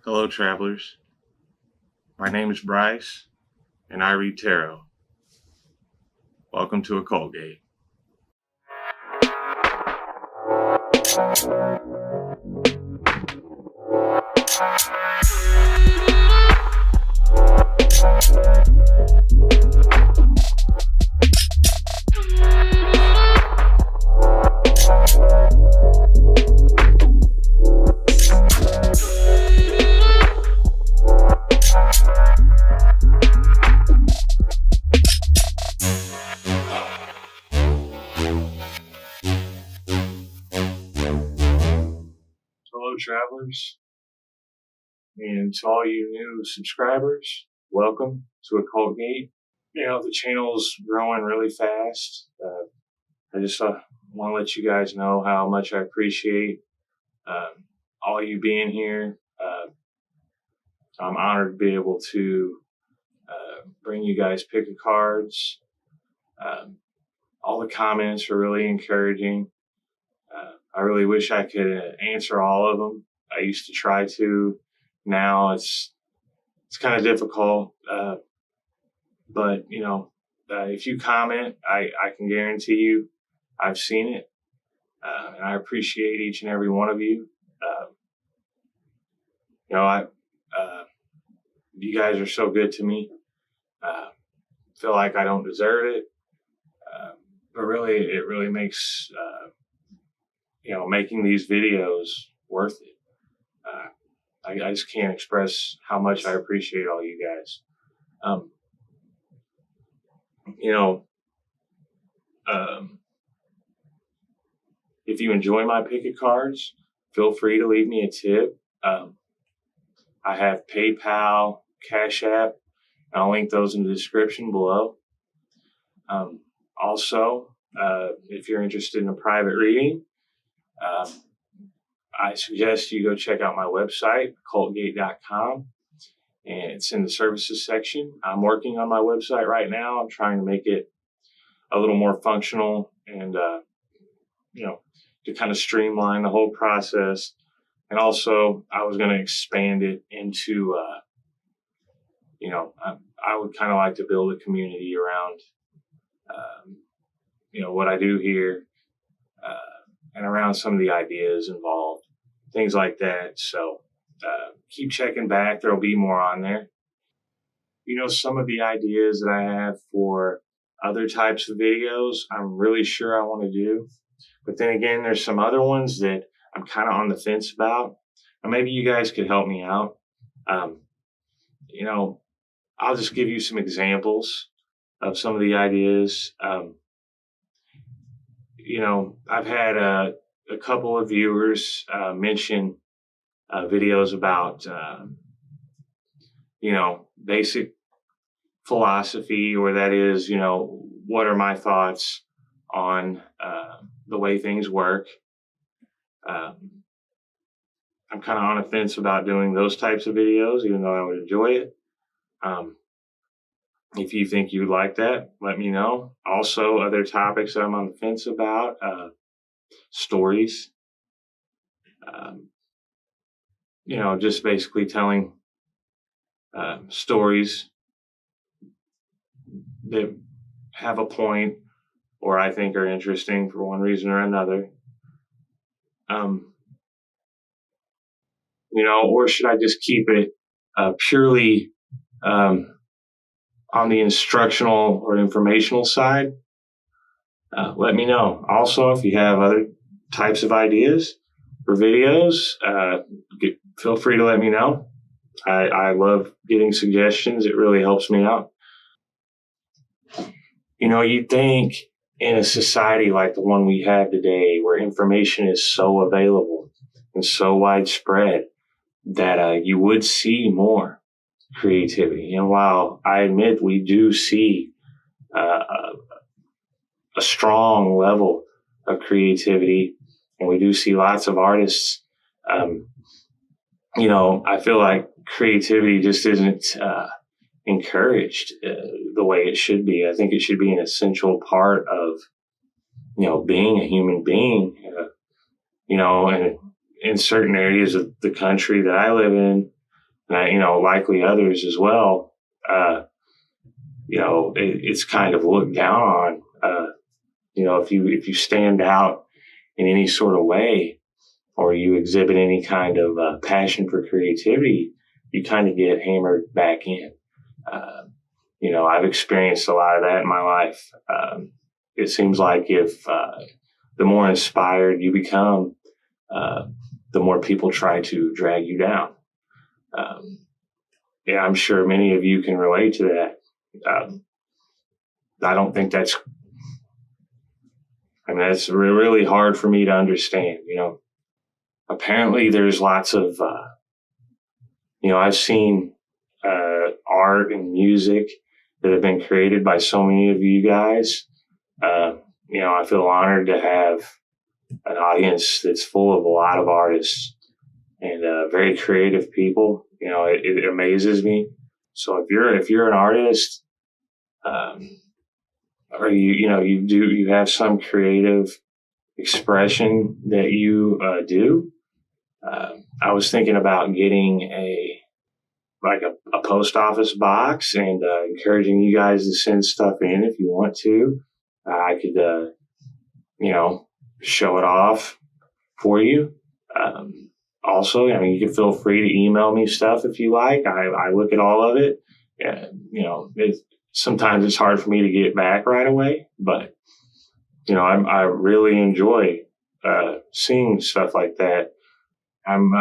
Hello, travelers. My name is Bryce, and I read tarot. Welcome to Occult Gate. Hello, travelers, and to all you new subscribers, welcome to Occult Gate. The channel's growing really fast. I just want to let you guys know how much I appreciate all you being here. I'm honored to be able to bring you guys pick of cards. All the comments are really encouraging. I really wish I could answer all of them. I used to try to. Now it's kind of difficult. But if you comment, I can guarantee you I've seen it. And I appreciate each and every one of you. You guys are so good to me. Feel like I don't deserve it. But really, it really makes, making these videos worth it. I just can't express how much I appreciate all you guys. If you enjoy my pick of cards, feel free to leave me a tip. I have PayPal, Cash App, and I'll link those in the description below. Also, if you're interested in a private reading, I suggest you go check out my website, occultgate.com, and it's in the services section. I'm working on my website right now. I'm trying to make it a little more functional and, to kind of streamline the whole process. And also, I was going to expand it into, I would kind of like to build a community around, what I do here, and around some of the ideas involved, things like that. So keep checking back. There'll be more on there. Some of the ideas that I have for other types of videos, I'm really sure I want to do. But then again, there's some other ones that I'm kind of on the fence about. And maybe you guys could help me out. I'll just give you some examples of some of the ideas. I've had a couple of viewers mention videos about, basic philosophy, or that is, what are my thoughts on the way things work. I'm kind of on a fence about doing those types of videos, even though I would enjoy it. If you think you'd like that, let me know. Also, other topics that I'm on the fence about, stories. Just basically telling stories that have a point or I think are interesting for one reason or another. Or should I just keep it purely on the instructional or informational side? Let me know. Also, if you have other types of ideas for videos, feel free to let me know. I love getting suggestions. It really helps me out. You'd think in a society like the one we have today, where information is so available and so widespread, that you would see more creativity. And while I admit we do see a strong level of creativity, and we do see lots of artists, I feel like creativity just isn't encouraged the way it should be. I think it should be an essential part of, being a human being, and in certain areas of the country that I live in, and likely others as well, it's kind of looked down on. If you stand out in any sort of way, or you exhibit any kind of passion for creativity, you kind of get hammered back in. I've experienced a lot of that in my life. It seems like if the more inspired you become, the more people try to drag you down. I'm sure many of you can relate to that. I don't think that's really hard for me to understand. Apparently there's lots of, I've seen art and music that have been created by so many of you guys. I feel honored to have an audience that's full of a lot of artists and very creative people. It amazes me. So if you're an artist, or you have some creative expression that you do, I was thinking about getting a post office box and encouraging you guys to send stuff in if you want to. I could, show it off for you. Also, you can feel free to email me stuff if you like. I look at all of it. Sometimes it's hard for me to get back right away, but I really enjoy seeing stuff like that. I'm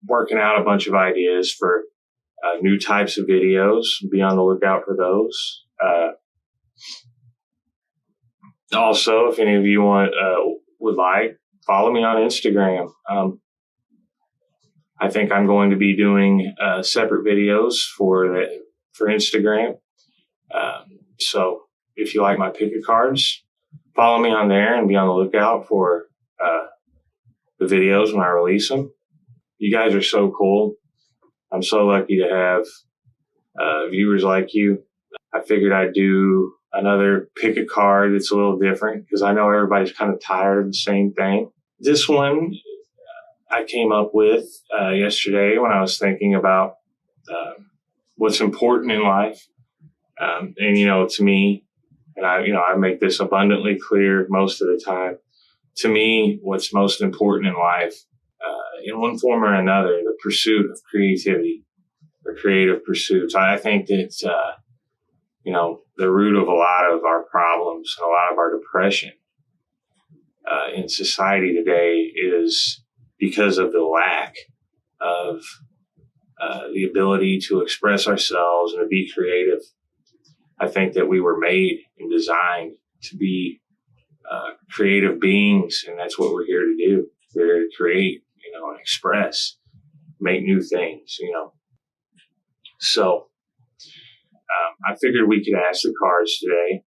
working out a bunch of ideas for new types of videos. Be on the lookout for those. Also, if any of you would like, follow me on Instagram. I think I'm going to be doing separate videos for Instagram. So if you like my pick-a cards, follow me on there and be on the lookout for the videos when I release them. You guys are so cool. I'm so lucky to have viewers like you. I figured I'd do another pick a card that's a little different because I know everybody's kind of tired of the same thing. This one I came up with yesterday when I was thinking about what's important in life. And to me, and I make this abundantly clear most of the time, to me, what's most important in life, in one form or another, the pursuit of creativity or creative pursuits. I think that, the root of a lot of our problems and a lot of our depression in society today is because of the lack of the ability to express ourselves and to be creative. I think that we were made and designed to be creative beings, and that's what we're here to do. We're here to create, and express, make new things, So I figured we could ask the cards today,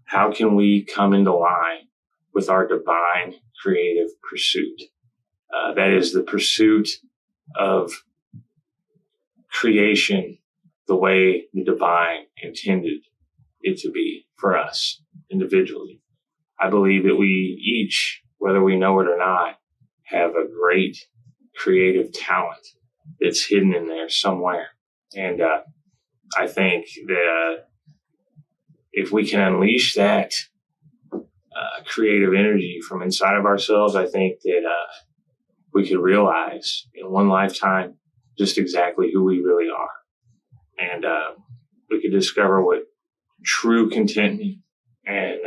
how can we come into line with our divine creative pursuit? That is the pursuit of creation the way the divine intended it to be for us individually. I believe that we each, whether we know it or not, have a great creative talent that's hidden in there somewhere. And I think that if we can unleash that creative energy from inside of ourselves, I think that we could realize in one lifetime just exactly who we really are. And we could discover what true contentment and,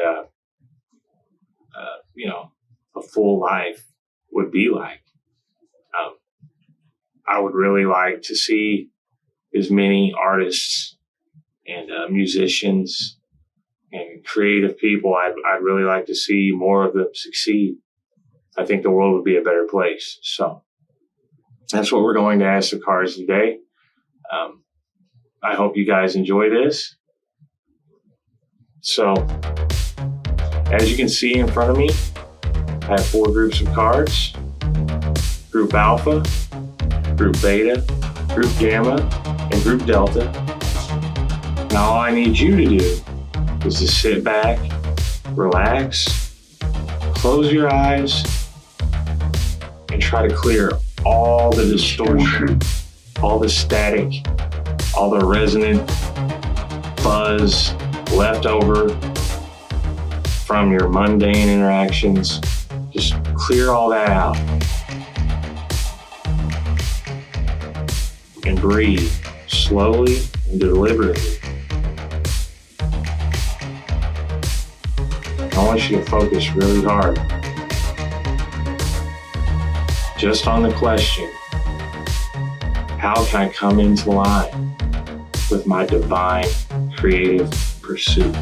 a full life would be like. I would really like to see as many artists and musicians and creative people. I'd really like to see more of them succeed. I think the world would be a better place. So that's what we're going to ask the cards today. I hope you guys enjoy this. So, as you can see in front of me, I have 4 groups of cards. Group Alpha, Group Beta, Group Gamma, and Group Delta. Now all I need you to do is to sit back, relax, close your eyes, and try to clear all the distortion all the static, all the resonant buzz left over from your mundane interactions. Just clear all that out and breathe slowly and deliberately. I want you to focus really hard just on the question, how can I come into line with my divine creative pursuit?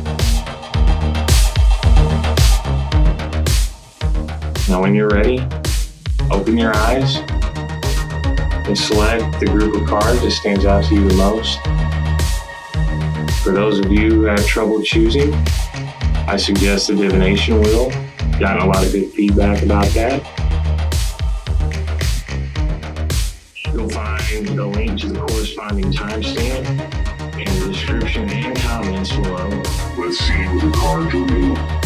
Now when you're ready, open your eyes and select the group of cards that stands out to you the most. For those of you who have trouble choosing, I suggest the Divination wheel. Gotten a lot of good feedback about that. You'll find the link to the corresponding timestamp in the description and comments below. Let's see what the cards reveal.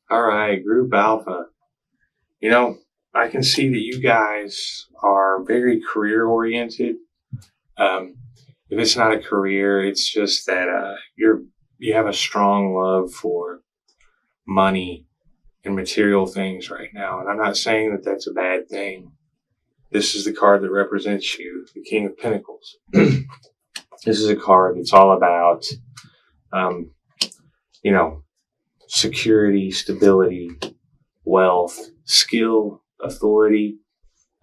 All right, Group Alpha. You know, I can see that you guys are very career oriented. If it's not a career, it's just that you have a strong love for money and material things right now. And I'm not saying that that's a bad thing. This is the card that represents you, the King of Pentacles. This is a card that's all about, security, stability, wealth, skill, authority.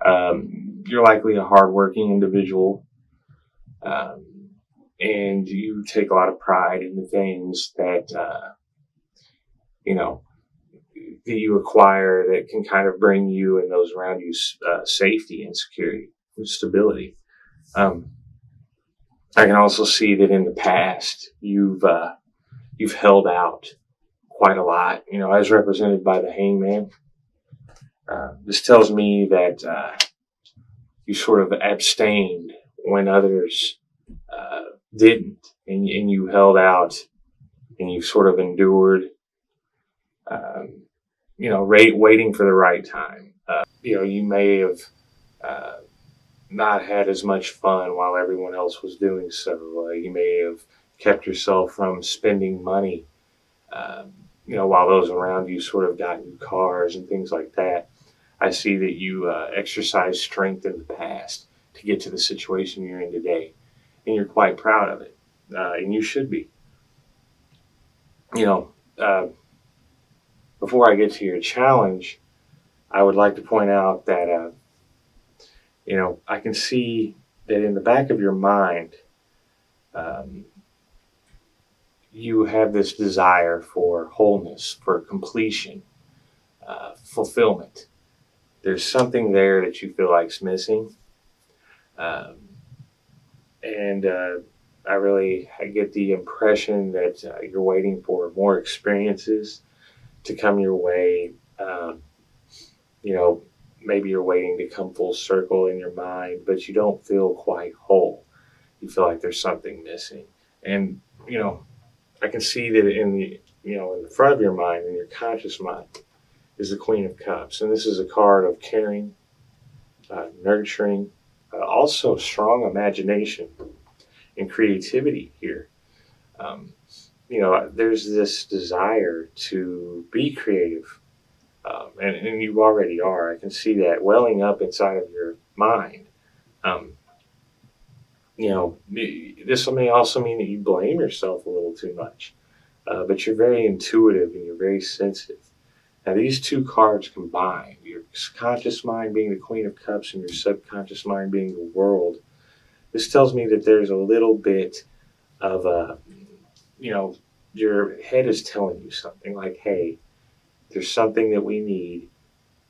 You're likely a hardworking individual, and you take a lot of pride in the things that you acquire that can kind of bring you and those around you safety and security and stability. I can also see that in the past you've held out quite a lot, as represented by the Hangman. This tells me that you sort of abstained when others didn't, and you held out, and you sort of endured, waiting for the right time. You may have not had as much fun while everyone else was doing so. You may have kept yourself from spending money, while those around you sort of got new cars and things like that. I see that you exercised strength in the past to get to the situation you're in today, and you're quite proud of it, and you should be. Before I get to your challenge, I would like to point out that, I can see that in the back of your mind, you have this desire for wholeness, for completion, fulfillment. There's something there that you feel like's missing. And I get the impression that you're waiting for more experiences to come your way. You know, maybe you're waiting to come full circle in your mind, but you don't feel quite whole. You feel like there's something missing. And, you know, I can see that in the front of your mind, in your conscious mind, is the Queen of Cups. And this is a card of caring, nurturing, also strong imagination and creativity here. Um, there's this desire to be creative, and you already are. I can see that welling up inside of your mind. Um, this may also mean that you blame yourself a little too much, but you're very intuitive and you're very sensitive. Now, these two cards combined, your conscious mind being the Queen of Cups and your subconscious mind being the World, this tells me that there's a little bit of your head is telling you something like, hey, there's something that we need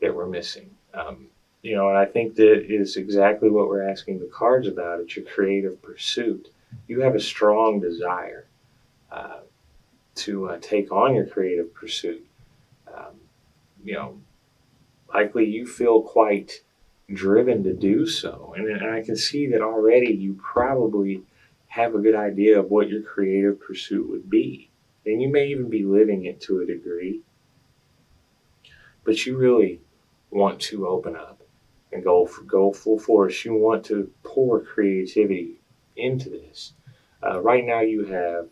that we're missing. And I think that is exactly what we're asking the cards about. It's your creative pursuit. You have a strong desire uh, to take on your creative pursuit. Um, you know, Likely you feel quite driven to do so. And I can see that already you probably have a good idea of what your creative pursuit would be. And you may even be living it to a degree, but you really want to open up and go full force. You want to pour creativity into this. Right now, you have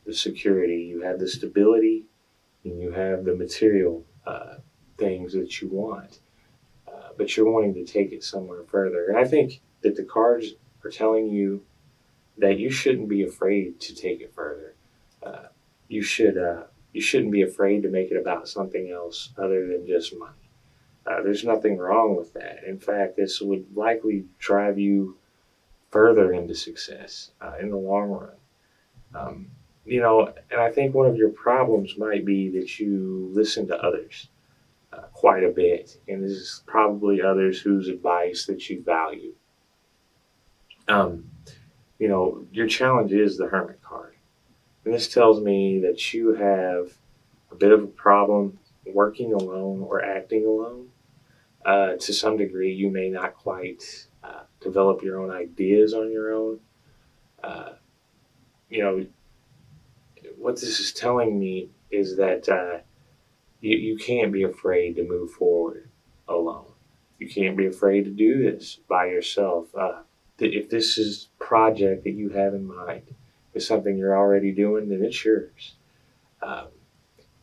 the security, you have the stability, and you have the material things that you want. But you're wanting to take it somewhere further. And I think that the cards are telling you that you shouldn't be afraid to take it further. Uh, you should. You shouldn't be afraid to make it about something else other than just money. There's nothing wrong with that. In fact, this would likely drive you further into success in the long run. Um, and I think one of your problems might be that you listen to others quite a bit, and this is probably others whose advice that you value. Um, your challenge is the Hermit card. And this tells me that you have a bit of a problem working alone or acting alone. To some degree, you may not quite develop your own ideas on your own. Uh, you know, what this is telling me is that you can't be afraid to move forward alone. You can't be afraid to do this by yourself. If this is a project that you have in mind is something you're already doing, then it's yours. Um,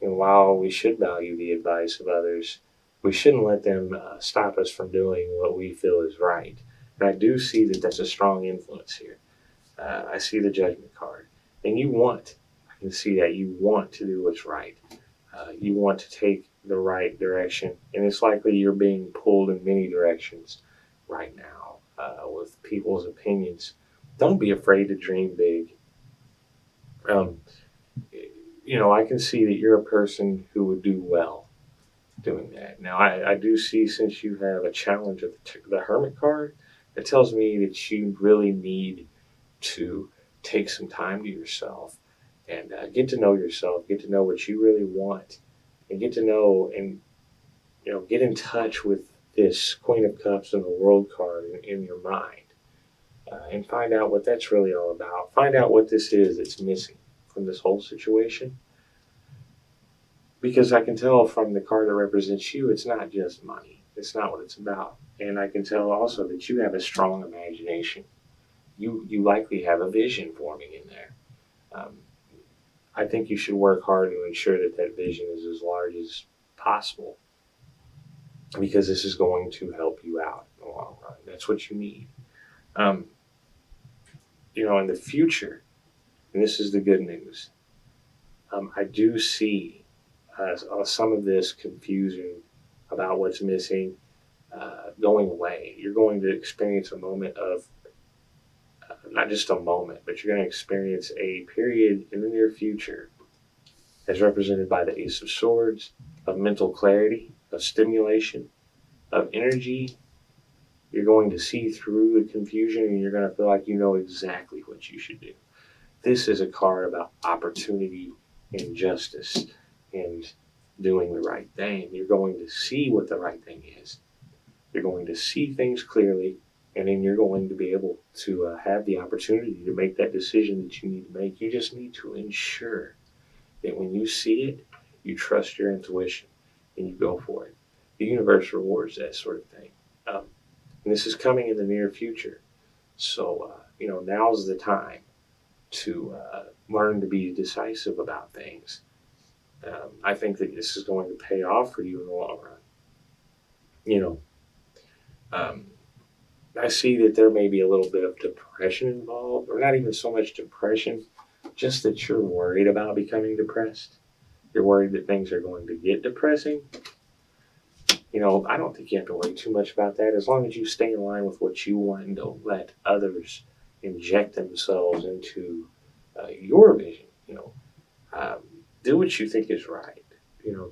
and while we should value the advice of others, we shouldn't let them stop us from doing what we feel is right. And I do see that that's a strong influence here. I see the Judgment card. And I can see that you want to do what's right. You want to take the right direction. And it's likely you're being pulled in many directions right now with people's opinions. Don't be afraid to dream big. Um, I can see that you're a person who would do well doing that. Now, I do see, since you have a challenge of the Hermit card, it tells me that you really need to take some time to yourself and get to know yourself, get to know what you really want, and get to know and get in touch with this Queen of Cups and the World card in your mind, and find out what that's really all about. Find out what this is that's missing from this whole situation. Because I can tell from the card that represents you, it's not just money. It's not what it's about. And I can tell also that you have a strong imagination. You likely have a vision forming in there. Um, I think you should work hard to ensure that that vision is as large as possible, because this is going to help you out in the long run. That's what you need. Um, in the future, and this is the good news, I do see some of this confusion about what's missing going away. You're going to experience a moment of, not just a moment, but you're going to experience a period in the near future as represented by the Ace of Swords, of mental clarity, of stimulation, of energy, You're going to see through the confusion, and you're going to feel like you know exactly what you should do. This is a card about opportunity and justice and doing the right thing. You're going to see what the right thing is. You're going to see things clearly, and then you're going to be able to have the opportunity to make that decision that you need to make. You just need to ensure that when you see it, you trust your intuition and you go for it. The universe rewards that sort of thing. And this is coming in the near future. So, now's the time to learn to be decisive about things. I think that this is going to pay off for you in the long run. I see that there may be a little bit of depression involved, or not even so much depression, just that you're worried about becoming depressed. You're worried that things are going to get depressing. I don't think you have to worry too much about that, as long as you stay in line with what you want and don't let others inject themselves into your vision. Do what you think is right.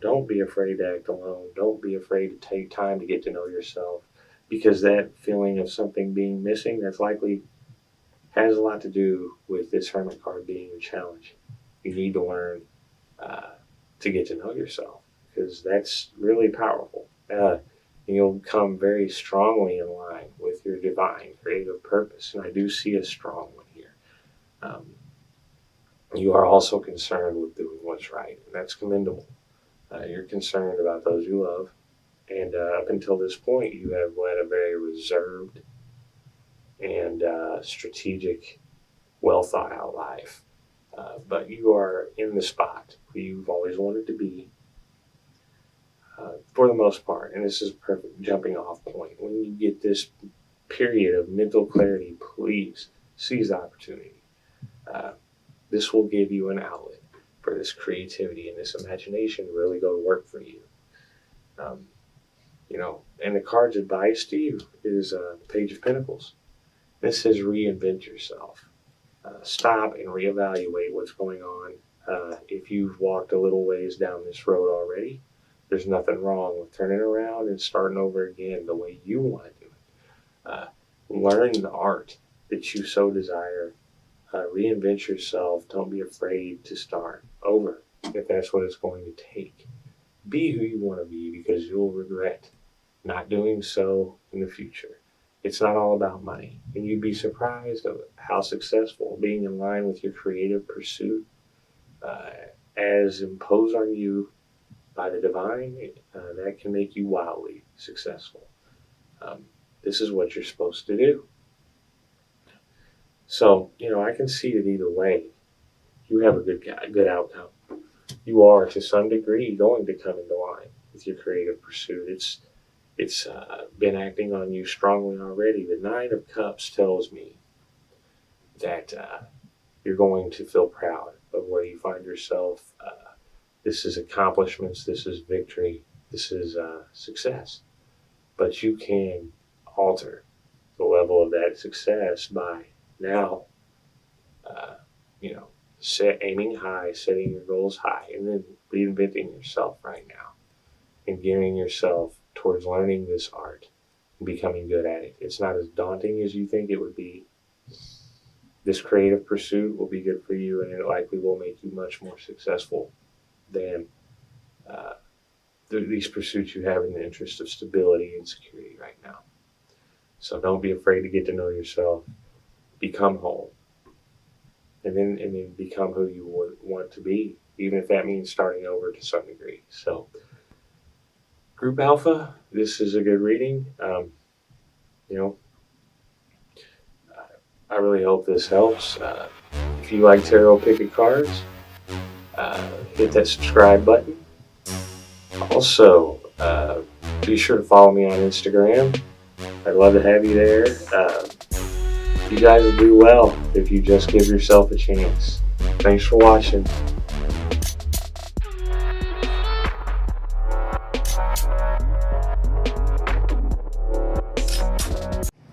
Don't be afraid to act alone. Don't be afraid to take time to get to know yourself, because that feeling of something being missing, that's likely has a lot to do with this Hermit card being a challenge. You need to learn to get to know yourself, because that's really powerful. You'll come very strongly in line with your divine creative purpose, and I do see a strong one here. You are also concerned with doing what's right, and that's commendable. You're concerned about those you love, and up until this point, you have led a very reserved and strategic, well-thought-out life. But you are in the spot where you've always wanted to be, for the most part, and this is a perfect jumping off point. When you get this period of mental clarity, please seize the opportunity. This will give you an outlet for this creativity and this imagination to really go to work for you. And the card's advice to you is the Page of Pentacles. This says reinvent yourself. Stop and reevaluate what's going on. If you've walked a little ways down this road already, there's nothing wrong with turning around and starting over again the way you want to do it. Learn the art that you so desire. Reinvent yourself. Don't be afraid to start over if that's what it's going to take. Be who you want to be, because you'll regret not doing so in the future. It's not all about money, and you'd be surprised at how successful being in line with your creative pursuit, as imposed on you by the divine, that can make you wildly successful. This is what you're supposed to do. So, I can see it either way. You have a good outcome. You are, to some degree, going to come into line with your creative pursuit. It's been acting on you strongly already. The Nine of Cups tells me that you're going to feel proud of where you find yourself. This is accomplishments. This is victory. This is success. But you can alter the level of that success by now, aiming high, setting your goals high, and then reinventing yourself right now and gearing yourself towards learning this art and becoming good at it. It's not as daunting as you think it would be. This creative pursuit will be good for you, and it likely will make you much more successful than these pursuits you have in the interest of stability and security right now. So don't be afraid to get to know yourself. Become whole, and then become who you want to be, even if that means starting over to some degree. So, Group Alpha, this is a good reading. I really hope this helps. If you like tarot picket cards, hit that subscribe button. Also, be sure to follow me on Instagram. I'd love to have you there. You guys will do well if you just give yourself a chance. Thanks for watching.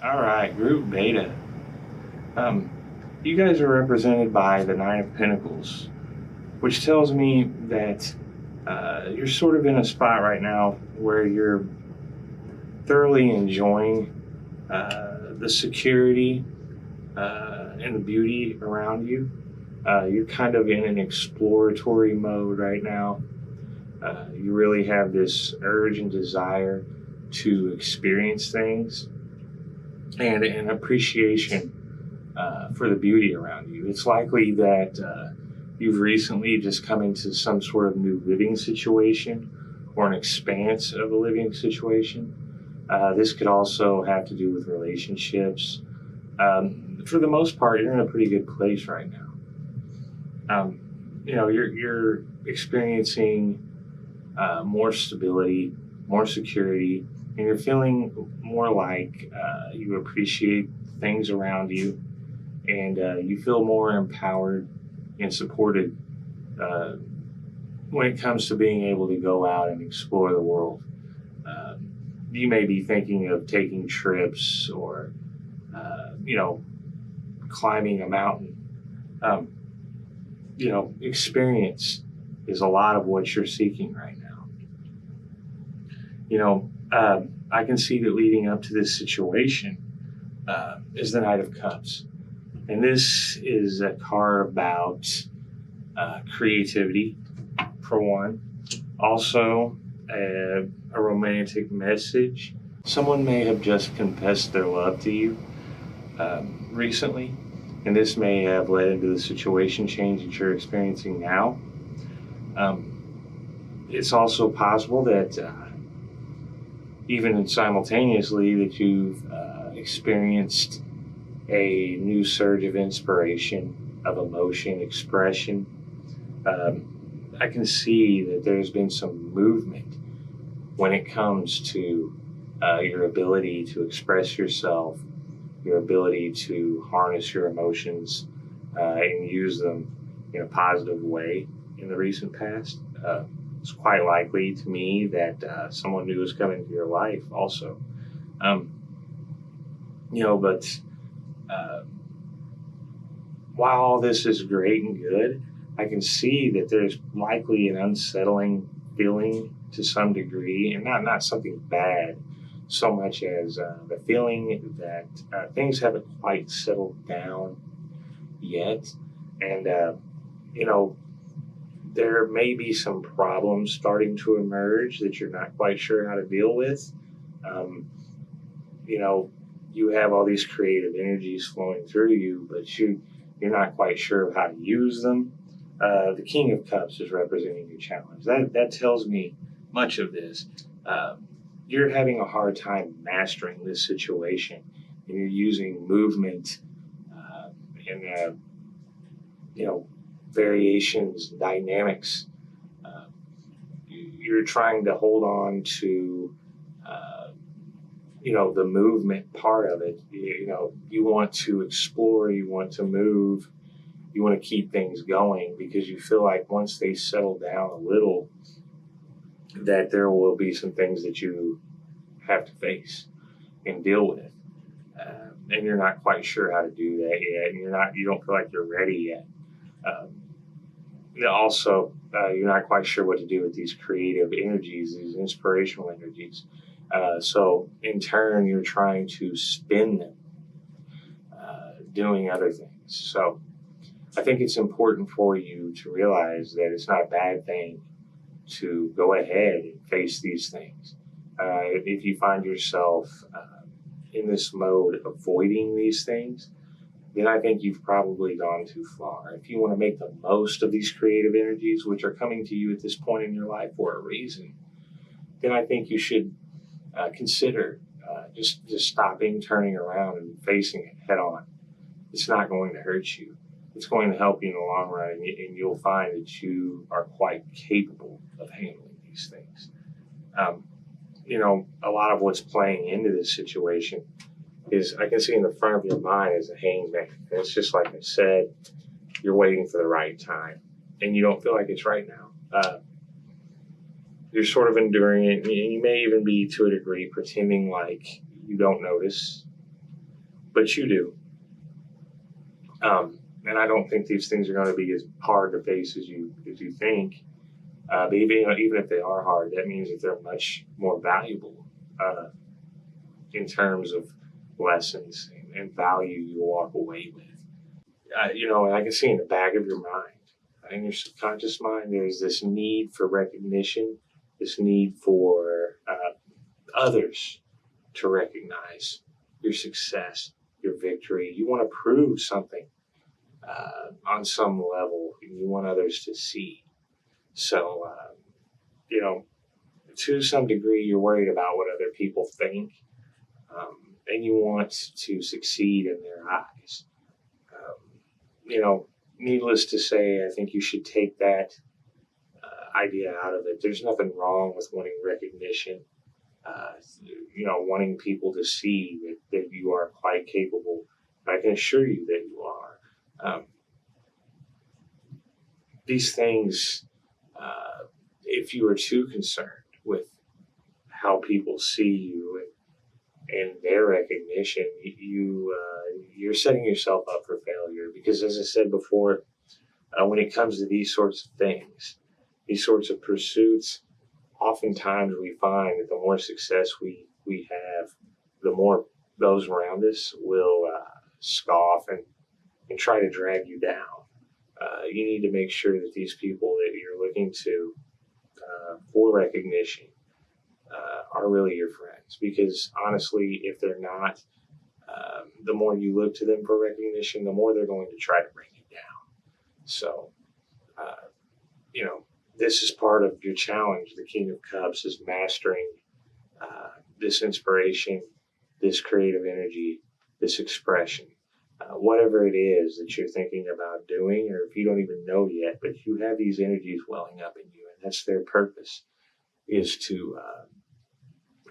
Alright, Group Beta. You guys are represented by the Nine of Pentacles, which tells me that you're sort of in a spot right now where you're thoroughly enjoying the security and the beauty around you. You're kind of in an exploratory mode right now. You really have this urge and desire to experience things and an appreciation for the beauty around you. It's likely that you've recently just come into some sort of new living situation or an expanse of a living situation. This could also have to do with relationships. For the most part, you're in a pretty good place right now. You're experiencing more stability, more security, and you're feeling more like you appreciate things around you, and you feel more empowered and supported when it comes to being able to go out and explore the world. You may be thinking of taking trips or, climbing a mountain. Experience is a lot of what you're seeking right now. I can see that leading up to this situation is the Knight of Cups. And this is a card about creativity, for one. Also, a romantic message. Someone may have just confessed their love to you recently, and this may have led into the situation change that you're experiencing now. It's also possible that even simultaneously that you've experienced a new surge of inspiration, of emotion, expression. I can see that there's been some movement when it comes to your ability to express yourself, your ability to harness your emotions and use them in a positive way in the recent past. It's quite likely to me that someone new is coming into your life also. But while all this is great and good, I can see that there's likely an unsettling feeling to some degree, and not something bad so much as the feeling that things haven't quite settled down yet. And, there may be some problems starting to emerge that you're not quite sure how to deal with. You have all these creative energies flowing through you, but you're not quite sure of how to use them. The King of Cups is representing your challenge. That tells me much of this. You're having a hard time mastering this situation, and you're using movement and variations, dynamics. You're trying to hold on to the movement part of it. You want to explore, you want to move, you want to keep things going because you feel like once they settle down a little, that there will be some things that you have to face and deal with. And you're not quite sure how to do that yet. And you don't feel like you're ready yet. You're not quite sure what to do with these creative energies, these inspirational energies. So in turn, you're trying to spin them, doing other things. So I think it's important for you to realize that it's not a bad thing to go ahead and face these things. If you find yourself in this mode avoiding these things, then I think you've probably gone too far. If you want to make the most of these creative energies, which are coming to you at this point in your life for a reason, then I think you should consider just stopping, turning around, and facing it head on. It's not going to hurt you. It's going to help you in the long run, and you'll find that you are quite capable of handling these things. A lot of what's playing into this situation is I can see in the front of your mind is a hangman. And it's just like I said, you're waiting for the right time, and you don't feel like it's right now. You're sort of enduring it, and you may even be, to a degree, pretending like you don't notice, but you do. And I don't think these things are going to be as hard to face as you think. But even if they are hard, that means that they're much more valuable in terms of lessons and value you walk away with. And I can see in the back of your mind, in your subconscious mind, there's this need for recognition, this need for others to recognize your success, your victory. You want to prove something on some level, and you want others to see. So, to some degree, you're worried about what other people think, and you want to succeed in their eyes. Needless to say, I think you should take that idea out of it. There's nothing wrong with wanting recognition, wanting people to see that you are quite capable. I can assure you that you are. These things, if you are too concerned with how people see you and their recognition, you're setting yourself up for failure. Because as I said before, when it comes to these sorts of things, these sorts of pursuits, oftentimes we find that the more success we have, the more those around us will scoff and try to drag you down. You need to make sure that these people that you're looking to for recognition are really your friends. Because honestly, if they're not, the more you look to them for recognition, the more they're going to try to bring you down. So, this is part of your challenge. The King of Cups is mastering this inspiration, this creative energy, this expression. Whatever it is that you're thinking about doing, or if you don't even know yet, but you have these energies welling up in you, and that's their purpose, is to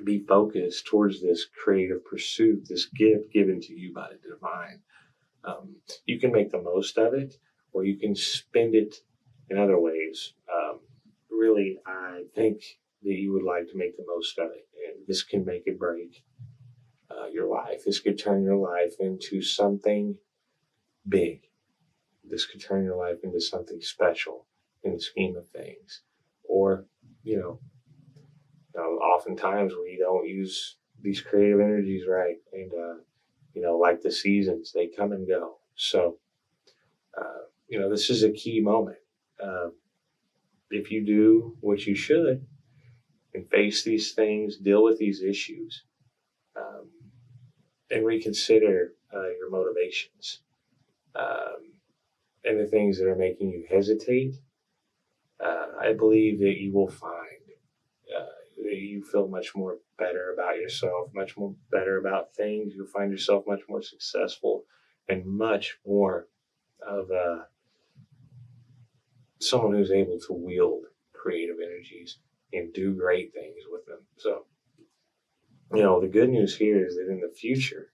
be focused towards this creative pursuit, this gift given to you by the divine. You can make the most of it, or you can spend it in other ways. Really, I think that you would like to make the most of it, and this can make or break your life. This could turn your life into something big. This could turn your life into something special in the scheme of things. Or, oftentimes we don't use these creative energies right. And, like the seasons, they come and go. So, this is a key moment. If you do what you should and face these things, deal with these issues, and reconsider your motivations and the things that are making you hesitate, I believe that you will find that you feel much more better about yourself, much more better about things. You'll find yourself much more successful and much more of someone who's able to wield creative energies and do great things with them. So, the good news here is that in the future,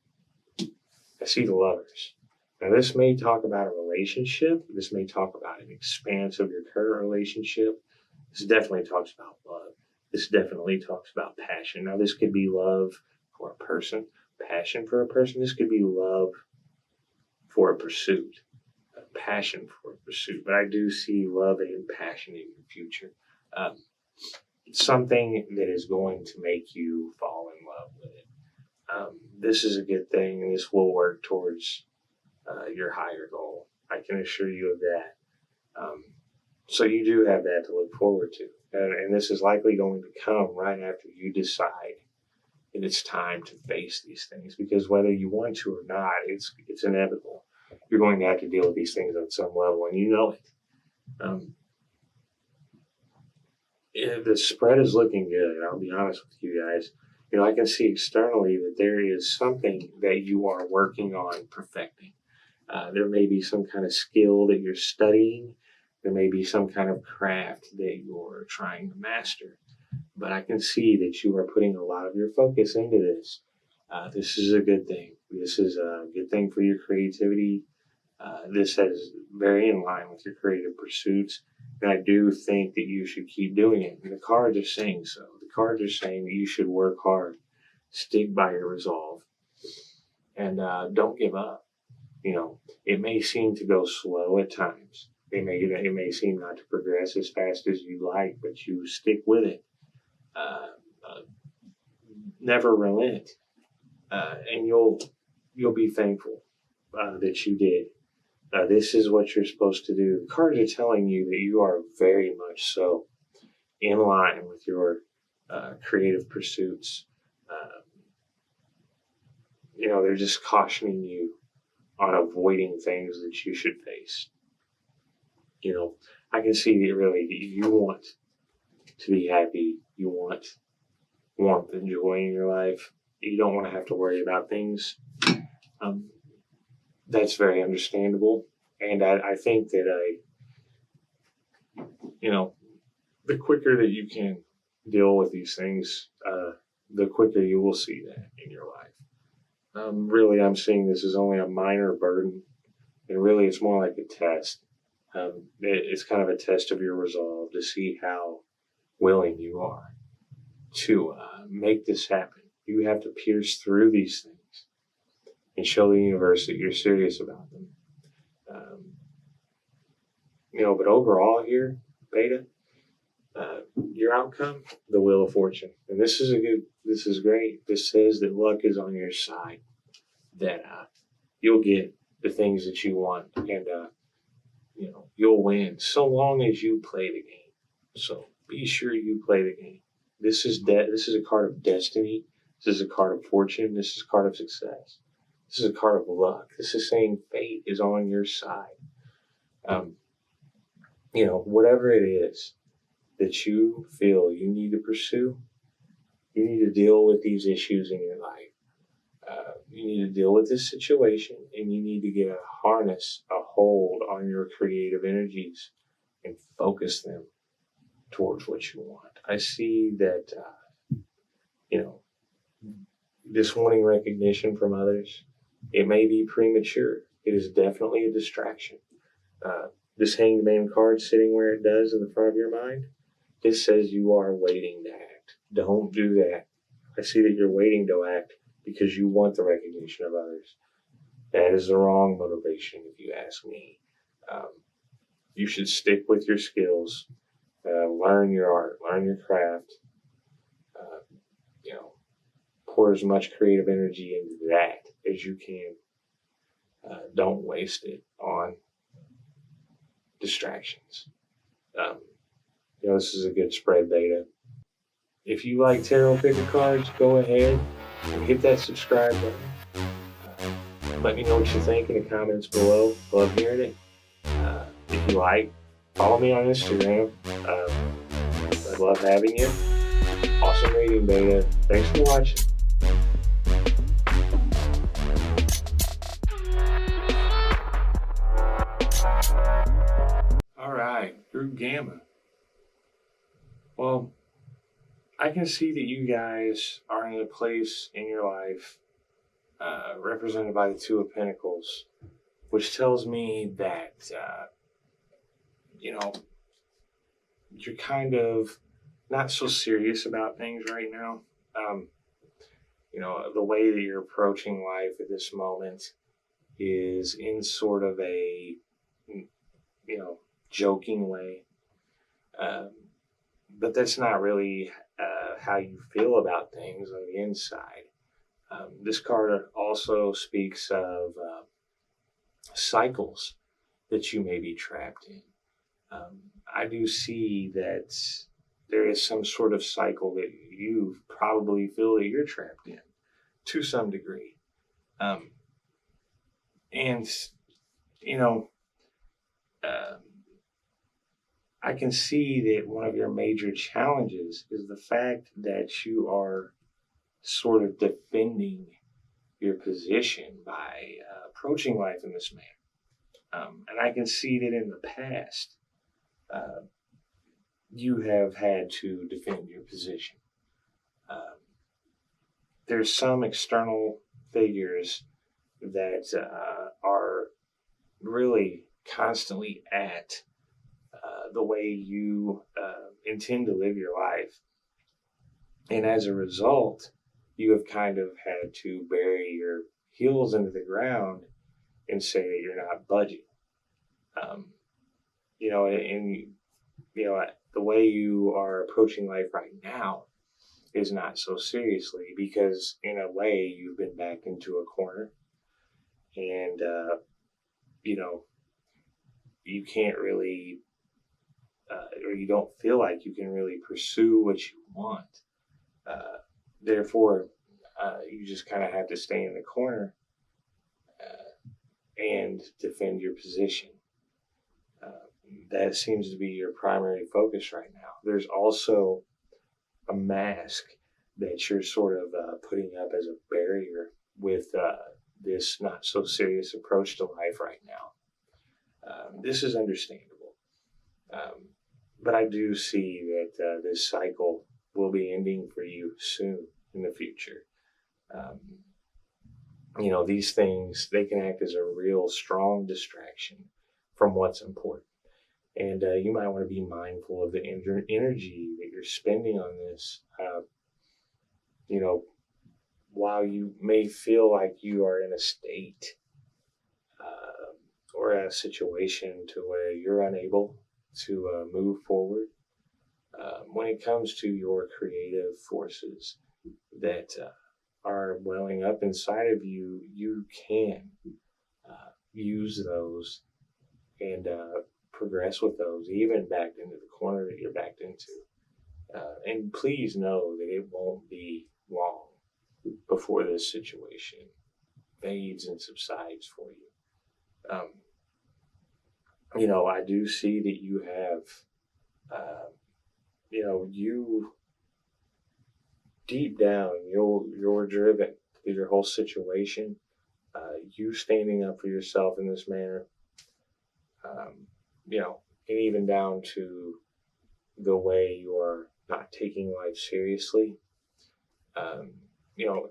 I see the Lovers. Now, this may talk about a relationship. This may talk about an expanse of your current relationship. This definitely talks about love. This definitely talks about passion. Now, this could be love for a person, passion for a person. This could be love for a pursuit, a passion for a pursuit. But I do see love and passion in your future. Something that is going to make you fall in love with it. This is a good thing, and this will work towards your higher goal. I can assure you of that. So you do have that to look forward to. And this is likely going to come right after you decide that it's time to face these things. Because whether you want to or not, it's inevitable. You're going to have to deal with these things on some level, and you know it. The spread is looking good. I'll be honest with you guys. I can see externally that there is something that you are working on perfecting. There may be some kind of skill that you're studying. There may be some kind of craft that you're trying to master. But I can see that you are putting a lot of your focus into this. This is a good thing. This is a good thing for your creativity. This is very in line with your creative pursuits. And I do think that you should keep doing it. And the cards are saying so. The cards are saying that you should work hard, stick by your resolve, and don't give up. It may seem to go slow at times. It may seem not to progress as fast as you like, but you stick with it. Never relent. and you'll be thankful that you did. This is what you're supposed to do. The cards are telling you that you are very much so in line with your creative pursuits. They're just cautioning you on avoiding things that you should face. I can see that really you want to be happy. You want warmth and joy in your life. You don't want to have to worry about things. That's very understandable. And I think that the quicker that you can deal with these things, the quicker you will see that in your life. Really, I'm seeing this as only a minor burden, and really it's more like a test. It's kind of a test of your resolve to see how willing you are to make this happen. You have to pierce through these things and show the universe that you're serious about them. But overall here, Beta, your outcome, the Wheel of Fortune. And this is great. This says that luck is on your side, that you'll get the things that you want, and you'll win so long as you play the game. So be sure you play the game. This is a card of destiny. This is a card of fortune. This is a card of success. This is a card of luck. This is saying fate is on your side. Whatever it is that you feel you need to pursue, you need to deal with these issues in your life. You need to deal with this situation, and you need to get a hold on your creative energies and focus them towards what you want. I see that, this wanting recognition from others, it may be premature. It is definitely a distraction. This Hanged Man card sitting where it does in the front of your mind, this says you are waiting to act. Don't do that. I see that you're waiting to act because you want the recognition of others. That is the wrong motivation, if you ask me. You should stick with your skills, learn your art, learn your craft, pour as much creative energy into that as you can. Don't waste it on distractions. This is a good spread, Beta. If you like tarot picker cards, go ahead and hit that subscribe button. Let me know what you think in the comments below. Love hearing it. If you like, follow me on Instagram. I'd love having you. Awesome reading, Beta. Thanks for watching. All right, Group Gamma. Well, I can see that you guys are in a place in your life represented by the Two of Pentacles, which tells me that, you're kind of not so serious about things right now. The way that you're approaching life at this moment is in sort of a, joking way. But that's not really how you feel about things on the inside. This card also speaks of cycles that you may be trapped in. I do see that there is some sort of cycle that you probably feel that you're trapped in to some degree. I can see that one of your major challenges is the fact that you are sort of defending your position by approaching life in this manner. And I can see that in the past, you have had to defend your position. There's some external figures that are really constantly at the way you intend to live your life. And as a result, you have kind of had to bury your heels into the ground and say that you're not budging. The way you are approaching life right now, is not so seriously, because in a way you've been backed into a corner, and you know, you can't really, or you don't feel like you can really pursue what you want. Therefore, you just kind of have to stay in the corner and defend your position. That seems to be your primary focus right now. There's also a mask that you're sort of putting up as a barrier with this not so serious approach to life right now. This is understandable. But I do see that this cycle will be ending for you soon in the future. You know, these things, they can act as a real strong distraction from what's important. And you might want to be mindful of the energy that you're spending on this. You know, while you may feel like you are in a state or a situation to where you're unable to move forward, when it comes to your creative forces that are welling up inside of you, you can use those and progress with those, even backed into the corner that you're backed into. And please know that it won't be long before this situation fades and subsides for you. You know, I do see that you have, you know, you deep down, you're driven through your whole situation. You standing up for yourself in this manner, you know, and even down to the way you are not taking life seriously. You know,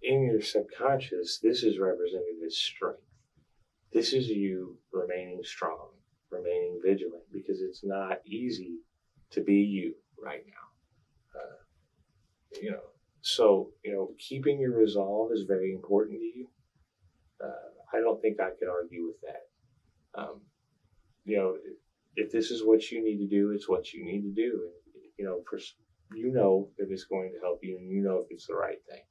in your subconscious, this is represented as strength. This is you remaining strong, remaining vigilant, because it's not easy to be you right now. You know, so, you know, keeping your resolve is very important to you. I don't think I could argue with that. You know, if this is what you need to do, it's what you need to do. And, you know, you know that it's going to help you, and you know if it's the right thing.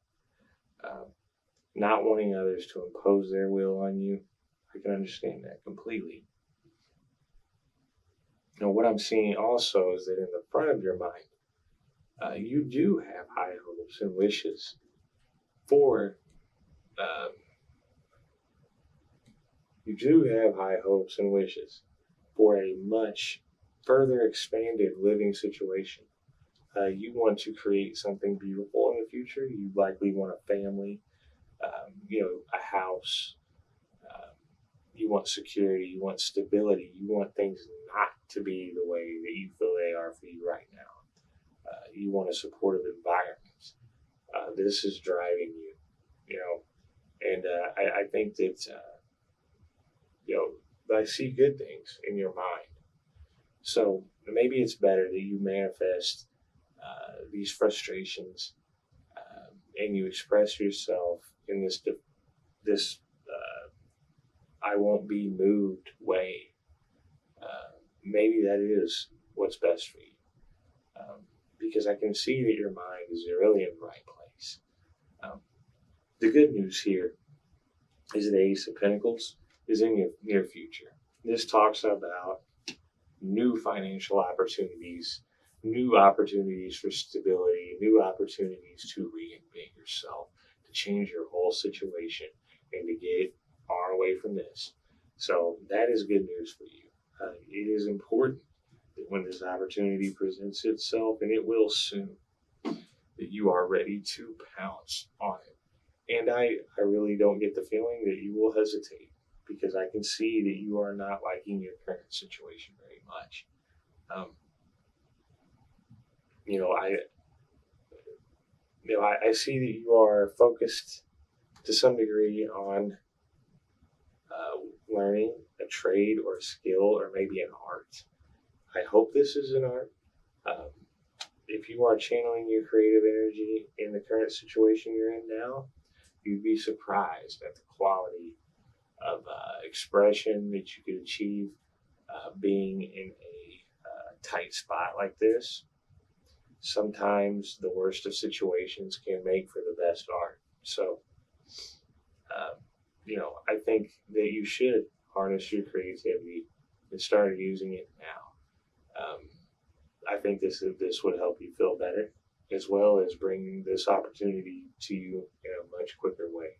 Not wanting others to impose their will on you, I can understand that completely. You know, what I'm seeing also is that in the front of your mind, you do have high hopes and wishes for, you do have high hopes and wishes for a much further expanded living situation. You want to create something beautiful in the future. You likely want a family, you know, a house. You want security. You want stability. You want things not to be the way that you feel they are for you right now. You want a supportive environment. This is driving you, you know, and I think that, you know, I see good things in your mind. So maybe it's better that you manifest these frustrations and you express yourself in this I won't be moved way. Maybe that is what's best for you, because I can see that your mind is really in the right place. The good news here is the Ace of Pentacles is in your near future. This talks about new financial opportunities, new opportunities for stability, new opportunities to reinvent yourself, to change your whole situation, and to get far away from this. So that is good news for you. It is important that when this opportunity presents itself, and it will soon, that you are ready to pounce on it. And I really don't get the feeling that you will hesitate, because I can see that you are not liking your current situation very much. You know, I see that you are focused to some degree on learning a trade or a skill or maybe an art. I hope this is an art. If you are channeling your creative energy in the current situation you're in now, you'd be surprised at the quality of expression that you could achieve being in a tight spot like this. sometimes the worst of situations can make for the best art. So, I think that you should harness your creativity and start using it now. I think this would help you feel better, as well as bring this opportunity to you in a much quicker way.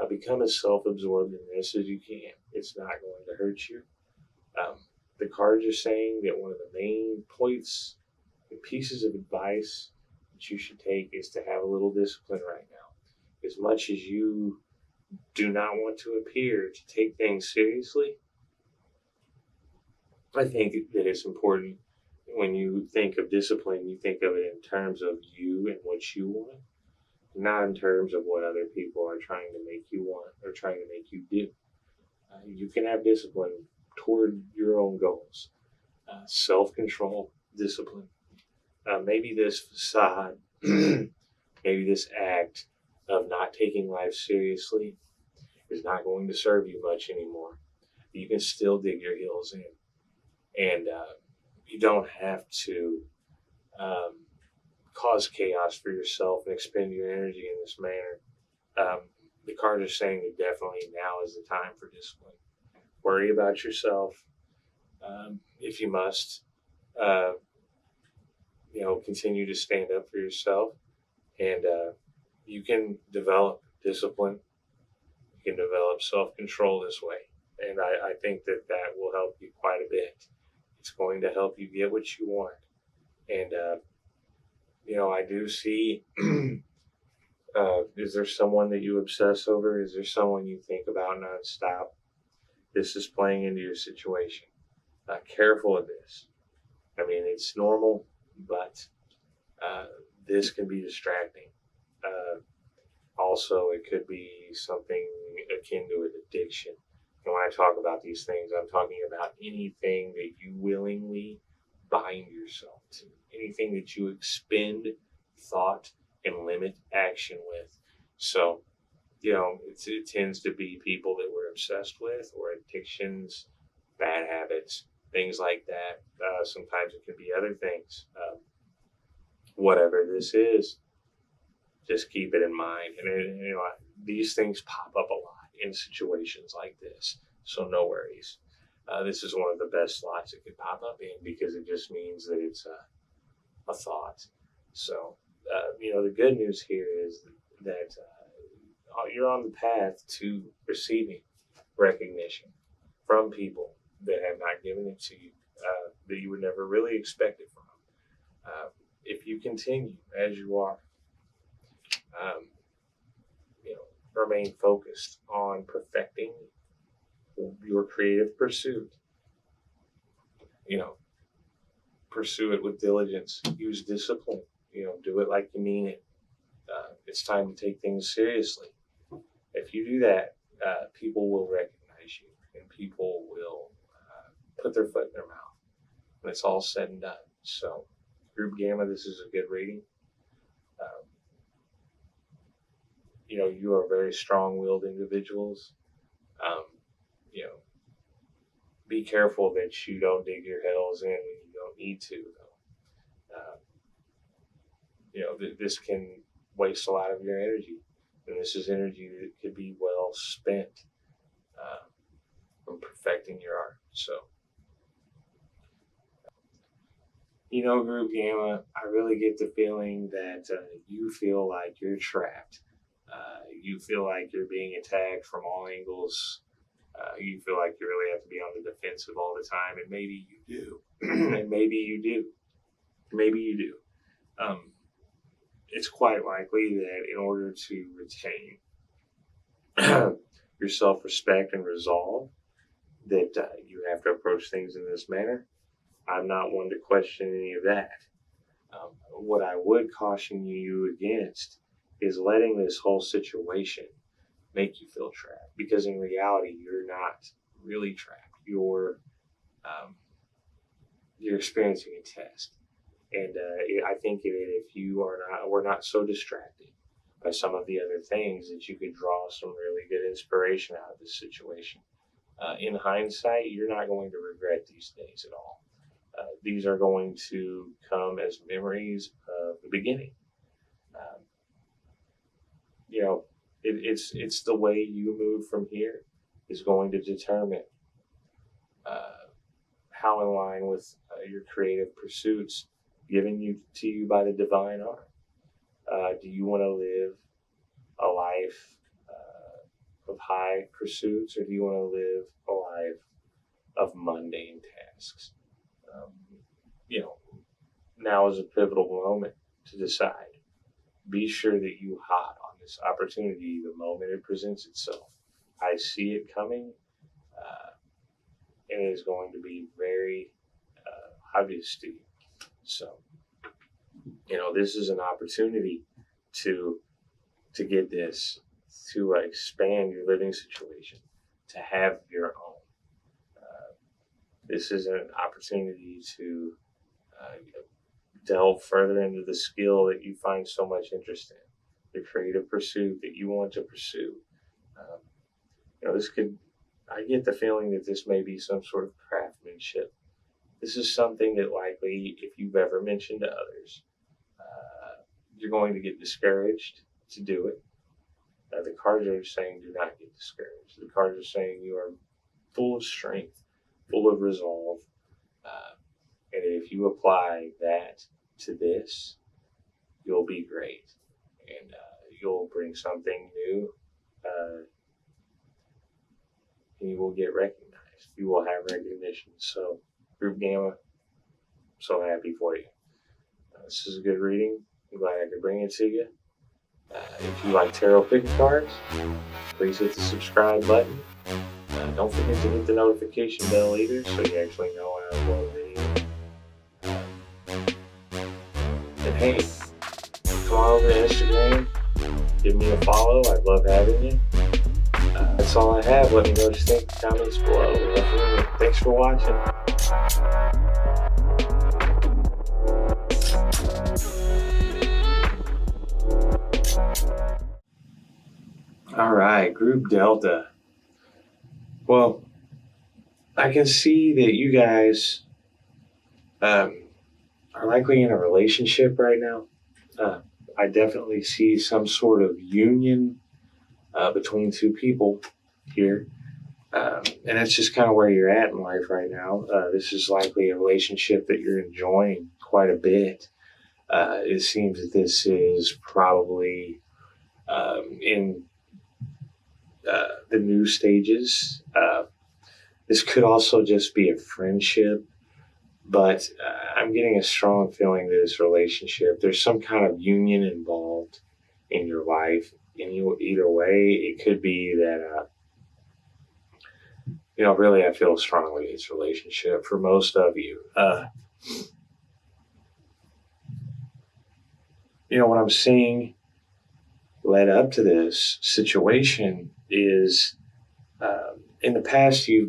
Become as self-absorbed in this as you can. It's not going to hurt you. The cards are saying that one of the main points and pieces of advice that you should take is to have a little discipline right now. As much as you do not want to appear to take things seriously, I think that it's important when you think of discipline, you think of it in terms of you and what you want, not in terms of what other people are trying to make you want or trying to make you do. You can have discipline toward your own goals, self-control, discipline. Maybe this facade, maybe this act of not taking life seriously is not going to serve you much anymore. You can still dig your heels in, and you don't have to cause chaos for yourself and expend your energy in this manner. The cards are saying that definitely now is the time for discipline. Worry about yourself if you must. Continue to stand up for yourself, and you can develop discipline. You can develop self-control this way, and I think that will help you quite a bit. It's going to help you get what you want, and I do see. Is there someone that you obsess over? Is there someone you think about nonstop? This is playing into your situation. Careful of this. I mean, it's normal, but this can be distracting. Also, it could be something akin to an addiction. And when I talk about these things, I'm talking about anything that you willingly bind yourself to, anything that you expend thought and limit action with. So, it tends to be people that we're obsessed with, or addictions, bad habits, things like that. Sometimes it can be other things. Whatever this is, just keep it in mind. And these things pop up a lot in situations like this, so no worries. This is one of the best slots it could pop up in, because it just means that it's a thought. So, the good news here is that you're on the path to receiving recognition from people that have not given it to you, that you would never really expect it from. If you continue as you are, remain focused on perfecting your creative pursuit. Pursue it with diligence. Use discipline. Do it like you mean it. It's time to take things seriously. If you do that, people will recognize you, and people will put their foot in their mouth when it's all said and done. So, Group Gamma, this is a good reading. You are very strong-willed individuals. Be careful that you don't dig your heels in when you don't need to, though. This can waste a lot of your energy, and this is energy that could be well spent from perfecting your art. So, Group Gamma, I really get the feeling that you feel like you're trapped. You feel like you're being attacked from all angles. You feel like you really have to be on the defensive all the time, and maybe you do. And maybe you do. Maybe you do. It's quite likely that in order to retain your self-respect and resolve, that you have to approach things in this manner. I'm not one to question any of that. What I would caution you against is letting this whole situation make you feel trapped, because in reality, you're not really trapped. You're experiencing a test, and I think that if we're not so distracted by some of the other things, that you could draw some really good inspiration out of this situation. In hindsight, you're not going to regret these days at all. These are going to come as memories of the beginning. Um, it's the way you move from here is going to determine how in line with your creative pursuits given to you by the divine are. Do you want to live a life of high pursuits, or do you want to live a life of mundane tasks? Now is a pivotal moment to decide. Be sure that you hot on this opportunity the moment it presents itself. I see it coming, and it is going to be very obvious to you. So, this is an opportunity to get this, to expand your living situation, to have your own. This is an opportunity to delve further into the skill that you find so much interest in, the creative pursuit that you want to pursue. I get the feeling that this may be some sort of craftsmanship. This is something that likely, if you've ever mentioned to others, you're going to get discouraged to do it. The cards are saying do not get discouraged. The cards are saying you are full of strength, full of resolve. And if you apply that to this, you'll be great. And you'll bring something new. And you will get recognized. You will have recognition. So, Group Gamma, so happy for you. This is a good reading. I'm glad I could bring it to you. If you like tarot picking cards, please hit the subscribe button. Don't forget to hit the notification bell either, so you actually know when I upload a video. And hey, come on over to Instagram, give me a follow. I'd love having you. That's all I have. Let me know what you think in the comments below. Thanks for watching. All right, Group Delta. Well, I can see that you guys are likely in a relationship right now. I definitely see some sort of union between two people here. And that's just kind of where you're at in life right now. This is likely a relationship that you're enjoying quite a bit. It seems that this is probably in the new stages. This could also just be a friendship, but I'm getting a strong feeling that this relationship, there's some kind of union involved in your life. And either way, it could be that, really I feel strongly this relationship for most of you. What I'm seeing led up to this situation is in the past you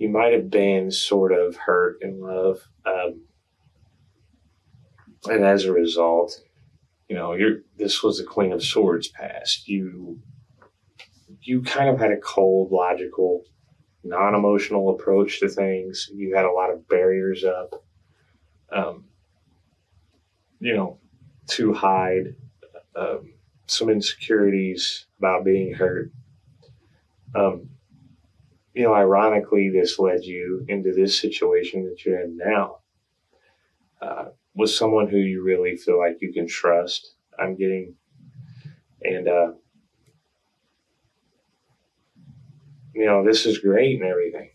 might have been sort of hurt in love, and as a result, this was the Queen of Swords past. You kind of had a cold, logical, non-emotional approach to things. You had a lot of barriers up, to hide some insecurities about being hurt. Ironically, this led you into this situation that you're in now, with someone who you really feel like you can trust, I'm getting. And, this is great and everything.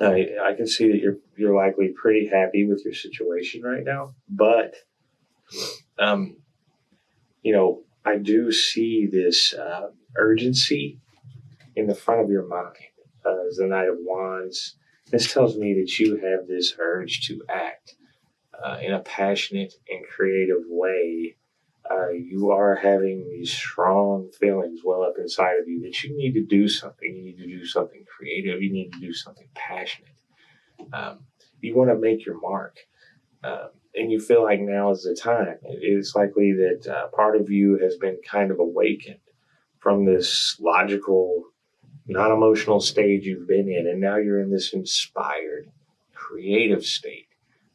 I can see that you're likely pretty happy with your situation right now, but, I do see this urgency in the front of your mind as the Knight of Wands. This tells me that you have this urge to act in a passionate and creative way. You are having these strong feelings well up inside of you that you need to do something. You need to do something creative. You need to do something passionate. You want to make your mark. And you feel like now is the time. It's likely that part of you has been kind of awakened from this logical non-emotional stage you've been in, and now you're in this inspired, creative state,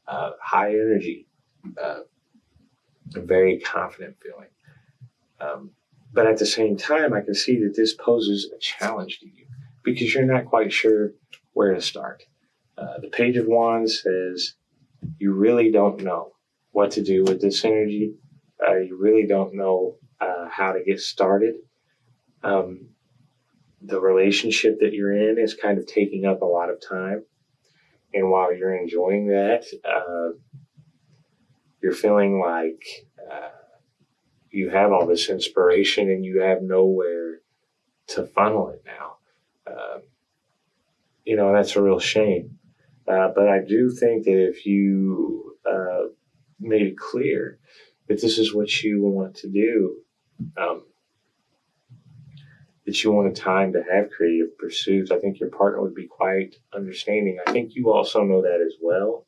high energy, a very confident feeling. But at the same time, I can see that this poses a challenge to you because you're not quite sure where to start. The Page of Wands says you really don't know what to do with this energy. You really don't know how to get started. The relationship that you're in is kind of taking up a lot of time. And while you're enjoying that, you're feeling like you have all this inspiration and you have nowhere to funnel it now. That's a real shame. But I do think that if you made it clear that this is what you want to do, that you want a time to have creative pursuits, I think your partner would be quite understanding. I think you also know that as well.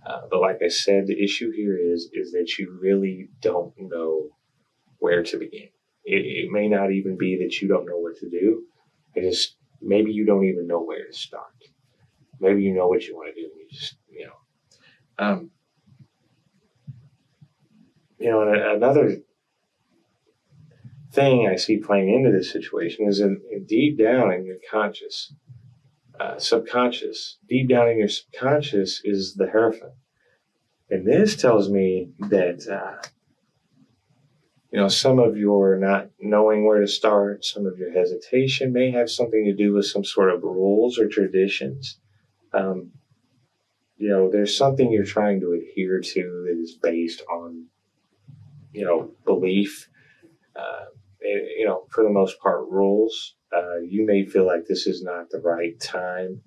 But like I said, the issue here is that you really don't know where to begin. It may not even be that you don't know what to do. Maybe you don't even know where to start. Maybe you know what you want to do. And another thing I see playing into this situation is in deep down in your subconscious, deep down in your subconscious is the Hierophant. And this tells me that, some of your not knowing where to start, some of your hesitation may have something to do with some sort of rules or traditions. There's something you're trying to adhere to that is based on, belief. For the most part, rules. You may feel like this is not the right time.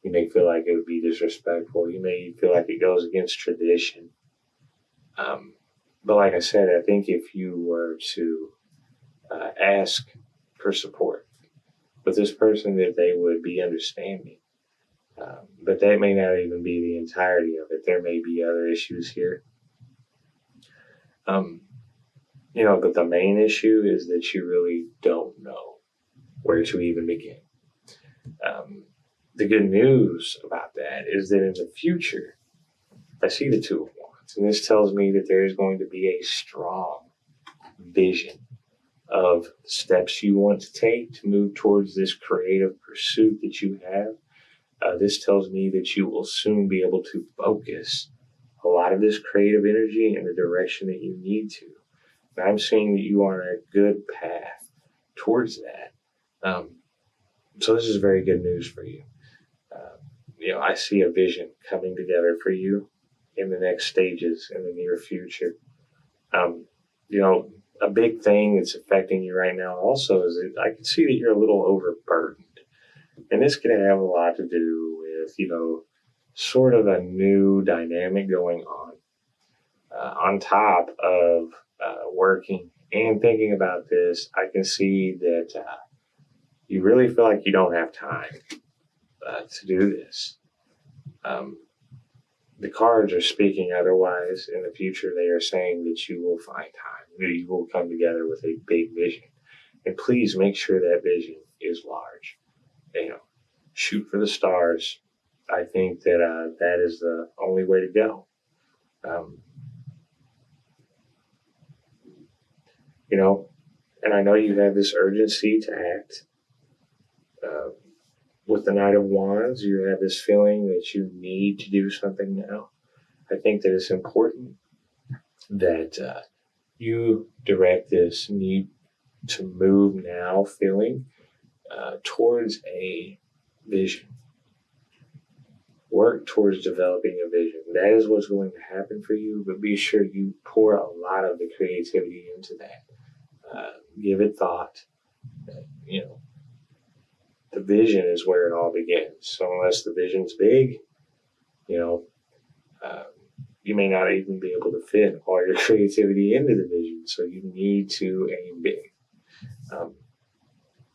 You may feel like it would be disrespectful. You may feel like it goes against tradition. But like I said, I think if you were to ask for support with this person, that they would be understanding. But that may not even be the entirety of it. There may be other issues here. But the main issue is that you really don't know where to even begin. The good news about that is that in the future, I see the Two of Wands, and this tells me that there is going to be a strong vision of steps you want to take to move towards this creative pursuit that you have. This tells me that you will soon be able to focus a lot of this creative energy in the direction that you need to. And I'm seeing that you are on a good path towards that. So this is very good news for you. I see a vision coming together for you in the next stages in the near future. A big thing that's affecting you right now also is that I can see that you're a little overburdened. And this can have a lot to do with, sort of a new dynamic going on top of working and thinking about this. I can see that you really feel like you don't have time to do this. The cards are speaking otherwise. In the future, they are saying that you will find time, that you will come together with a big vision. And please make sure that vision is large. Shoot for the stars. I think that that is the only way to go. And I know you have this urgency to act. With the Knight of Wands, you have this feeling that you need to do something now. I think that it's important that you direct this need to move now feeling towards a vision. Work towards developing a vision. That is what's going to happen for you, but be sure you pour a lot of the creativity into that. Give it thought. The vision is where it all begins. So unless the vision's big, you may not even be able to fit all your creativity into the vision. So you need to aim big.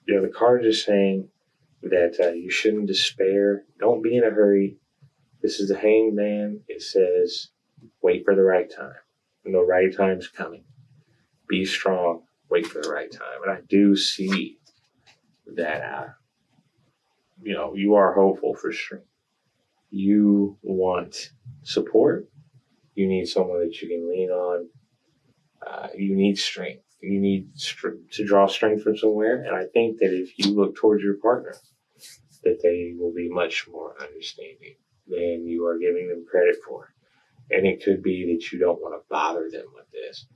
The card is saying that you shouldn't despair. Don't be in a hurry. This is the Hanged Man. It says, wait for the right time. And the right time's coming. Be strong. Wait for the right time. And I do see that you are hopeful for strength. You want support. You need someone that you can lean on. You need strength. You need to draw strength from somewhere. And I think that if you look towards your partner, that they will be much more understanding than you are giving them credit for. And it could be that you don't want to bother them with this.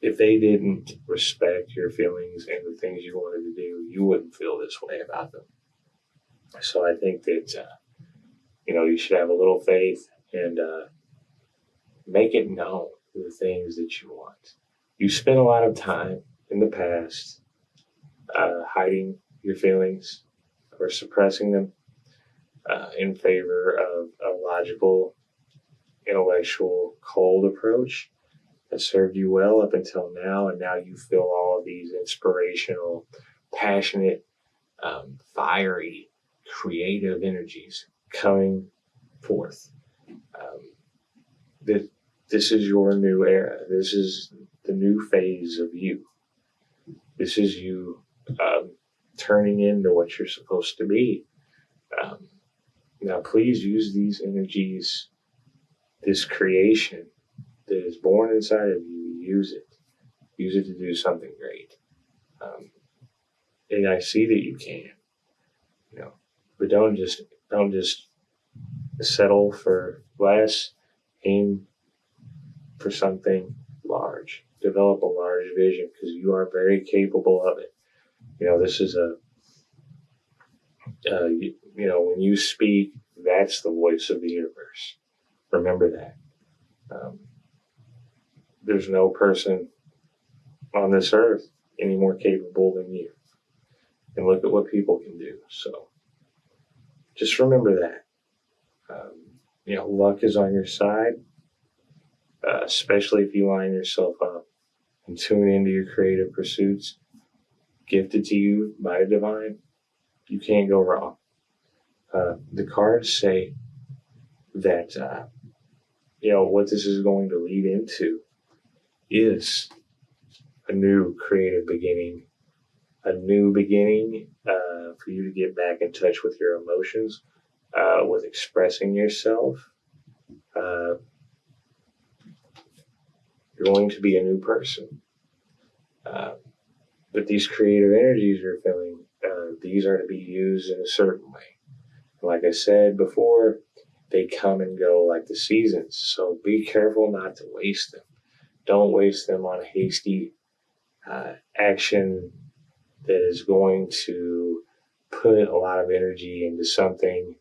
If they didn't respect your feelings and the things you wanted to do, you wouldn't feel this way about them. So I think that, you should have a little faith and make it known the things that you want. You spent a lot of time in the past hiding your feelings or suppressing them in favor of a logical, intellectual, cold approach that served you well up until now, and now you feel all of these inspirational, passionate, fiery, creative energies coming forth. This is your new era. This is the new phase of you. This is you turning into what you're supposed to be. Now, please use these energies, this creation that is born inside of you. Use it. Use it to do something great. And I see that you can, but don't just settle for less. Aim for something large. Develop a large vision because you are very capable of it. This is when you speak, that's the voice of the universe. Remember that. There's no person on this earth any more capable than you. And look at what people can do. So just remember that. Luck is on your side, especially if you line yourself up and tune into your creative pursuits gifted to you by the divine. You can't go wrong. The cards say that, what this is going to lead into is a new creative beginning, for you to get back in touch with your emotions, with expressing yourself. You're going to be a new person. But these creative energies you're feeling, these are to be used in a certain way. Like I said before, they come and go like the seasons. So be careful not to waste them. Don't waste them on hasty action that is going to put a lot of energy into something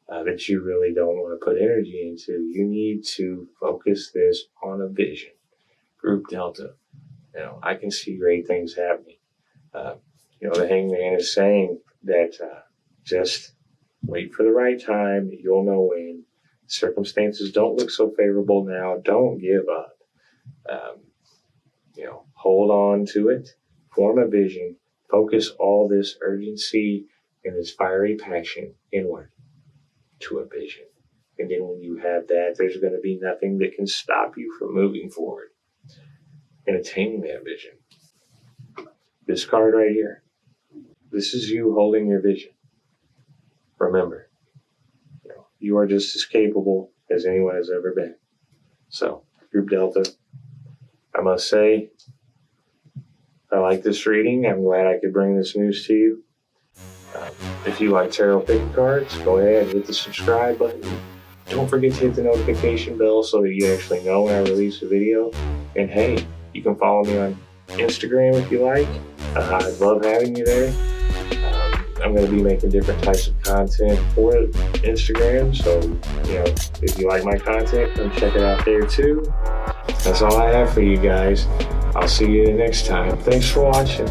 that you really don't want to put energy into. You need to focus this on a vision. Group Delta. I can see great things happening. The Hangman is saying that just wait for the right time. You'll know when. Circumstances don't look so favorable now. Don't give up. Hold on to it. Form a vision. Focus all this urgency and this fiery passion inward to a vision. And then when you have that, there's going to be nothing that can stop you from moving forward and attaining that vision. This card right here, this is you holding your vision. Remember, you are just as capable as anyone has ever been. So, Group Delta, I must say, I like this reading. I'm glad I could bring this news to you. If you like tarot pick cards, go ahead and hit the subscribe button. Don't forget to hit the notification bell so that you actually know when I release a video. And hey, you can follow me on Instagram if you like. I'd love having you there. I'm going to be making different types of content for Instagram. So, if you like my content, come check it out there too. That's all I have for you guys. I'll see you next time. Thanks for watching.